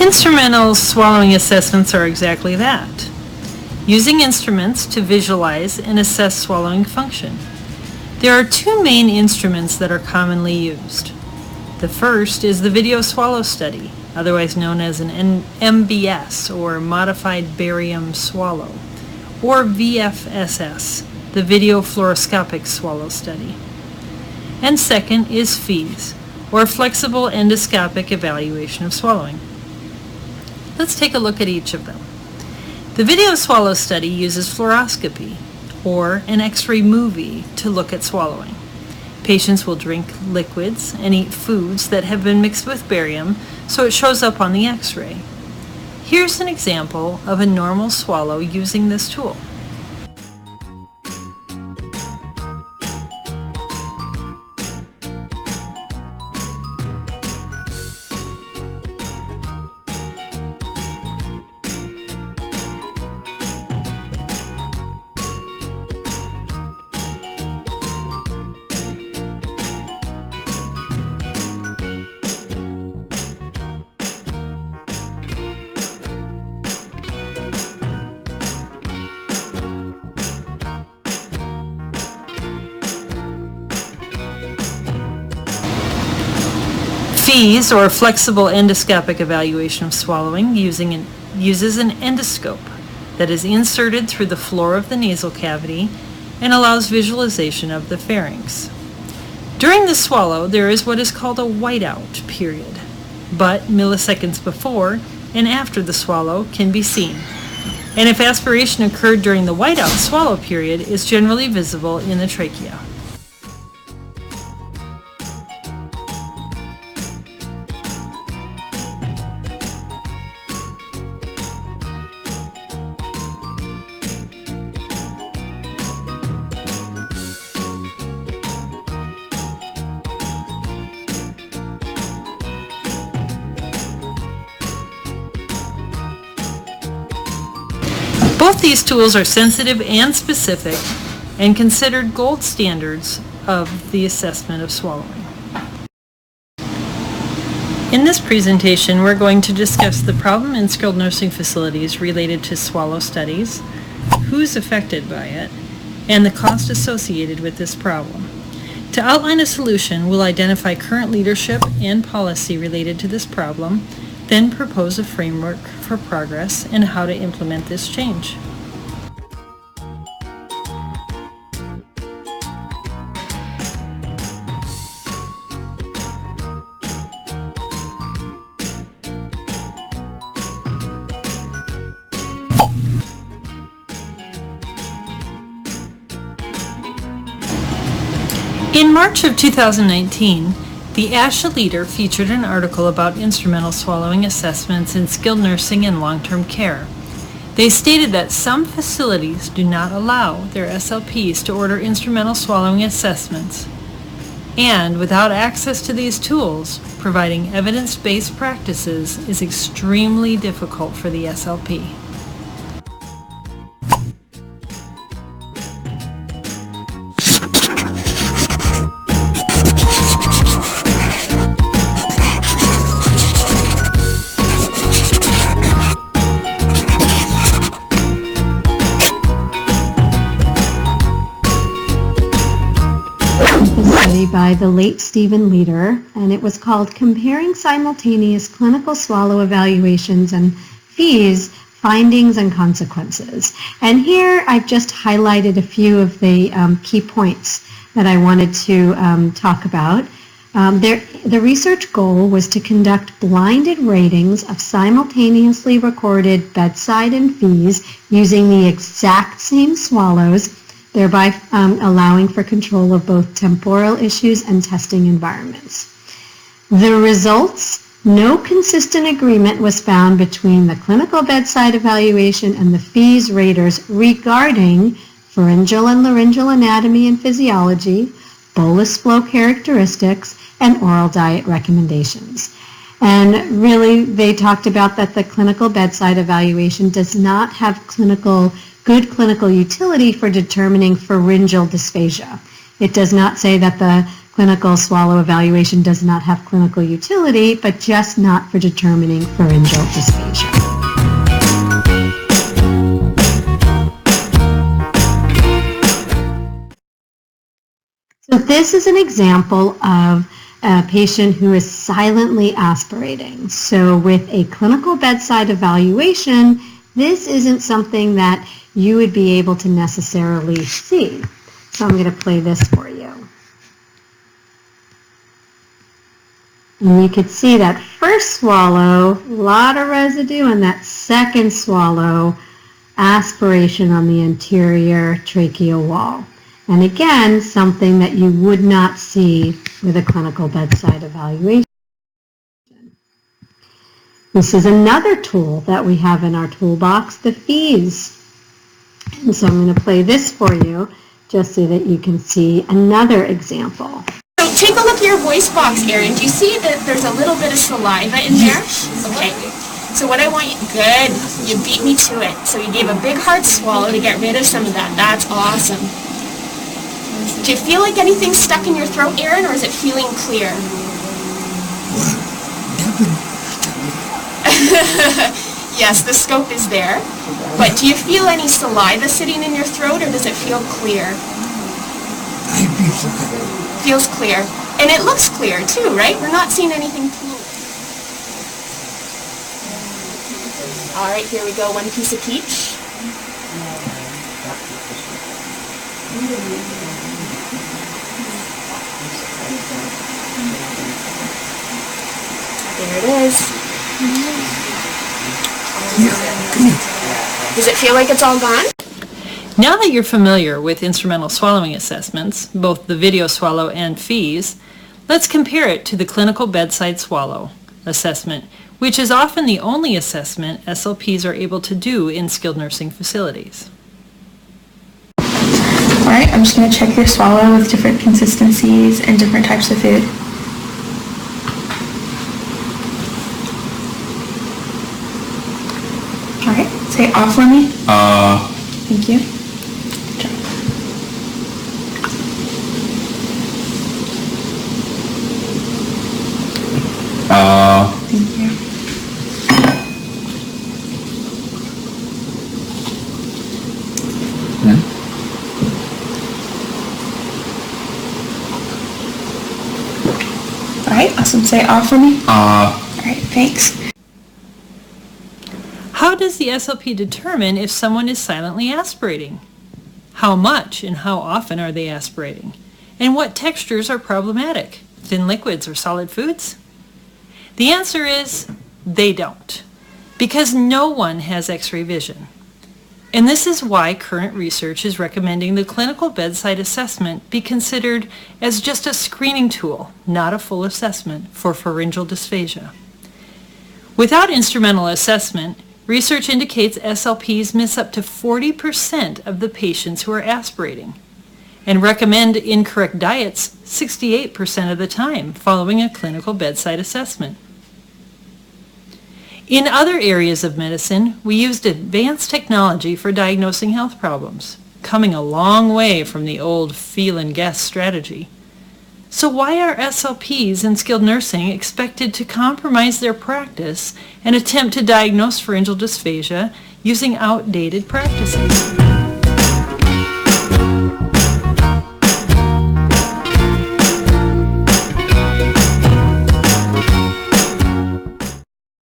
Instrumental swallowing assessments are exactly that, using instruments to visualize and assess swallowing function. There are two main instruments that are commonly used. The first is the Video Swallow Study, otherwise known as an MBS, or Modified Barium Swallow, or VFSS, the Video Fluoroscopic Swallow Study. And second is FEES, or Flexible Endoscopic Evaluation of Swallowing. Let's take a look at each of them. The Video Swallow Study uses fluoroscopy, or an X-ray movie, to look at swallowing. Patients will drink liquids and eat foods that have been mixed with barium, so it shows up on the X-ray. Here's an example of a normal swallow using this tool. FEES, or Flexible Endoscopic Evaluation of Swallowing, uses an endoscope that is inserted through the floor of the nasal cavity and allows visualization of the pharynx. During the swallow, there is what is called a whiteout period, but milliseconds before and after the swallow can be seen. And if aspiration occurred during the whiteout swallow period, is generally visible in the trachea. Both these tools are sensitive and specific and considered gold standards of the assessment of swallowing. In this presentation, we're going to discuss the problem in skilled nursing facilities related to swallow studies, who's affected by it, and the cost associated with this problem. To outline a solution, we'll identify current leadership and policy related to this problem, then propose a framework for progress and how to implement this change. In March of 2019, the ASHA Leader featured an article about instrumental swallowing assessments in skilled nursing and long-term care. They stated that some facilities do not allow their SLPs to order instrumental swallowing assessments, and without access to these tools, providing evidence-based practices is extremely difficult for the SLP. By the late Stephen Leader, and it was called Comparing Simultaneous Clinical Swallow Evaluations and FEES, Findings and Consequences. And here I've just highlighted a few of the key points that I wanted to talk about. The research goal was to conduct blinded ratings of simultaneously recorded bedside and FEES using the exact same swallows, thereby allowing for control of both temporal issues and testing environments. The results: no consistent agreement was found between the clinical bedside evaluation and the FEES raters regarding pharyngeal and laryngeal anatomy and physiology, bolus flow characteristics, and oral diet recommendations. And really, they talked about that the clinical bedside evaluation does not have good clinical utility for determining pharyngeal dysphagia. It does not say that the clinical swallow evaluation does not have clinical utility, but just not for determining pharyngeal dysphagia. So this is an example of a patient who is silently aspirating. So with a clinical bedside evaluation, this isn't something that you would be able to necessarily see. So I'm going to play this for you. And you could see that first swallow, a lot of residue, and that second swallow, aspiration on the anterior tracheal wall. And again, something that you would not see with a clinical bedside evaluation. This is another tool that we have in our toolbox, the FEES. And so I'm going to play this for you just so that you can see another example. So take a look at your voice box, Erin. Do you see that there's a little bit of saliva in there? Okay. So what I want you, good, you beat me to it. So you gave a big hard swallow to get rid of some of that. That's awesome. Do you feel like anything's stuck in your throat, Erin, or is it feeling clear? Yes, the scope is there. But do you feel any saliva sitting in your throat, or does it feel clear? I feel clear. Feels clear. And it looks clear, too, right? We're not seeing anything pink. All right, here we go. One piece of peach. There it is. Does it feel like it's all gone? Now that you're familiar with instrumental swallowing assessments, both the video swallow and FEES, let's compare it to the clinical bedside swallow assessment, which is often the only assessment SLPs are able to do in skilled nursing facilities. Alright, I'm just going to check your swallow with different consistencies and different types of food. Alright, say off for me. Thank you. Thank you. Alright, awesome. Say off for me. Alright, thanks. How does the SLP determine if someone is silently aspirating? How much and how often are they aspirating? And what textures are problematic? Thin liquids or solid foods? The answer is they don't, because no one has X-ray vision. And this is why current research is recommending the clinical bedside assessment be considered as just a screening tool, not a full assessment for pharyngeal dysphagia. Without instrumental assessment, research indicates SLPs miss up to 40% of the patients who are aspirating and recommend incorrect diets 68% of the time following a clinical bedside assessment. In other areas of medicine, we used advanced technology for diagnosing health problems, coming a long way from the old feel and guess strategy. So why are SLPs in skilled nursing expected to compromise their practice and attempt to diagnose pharyngeal dysphagia using outdated practices?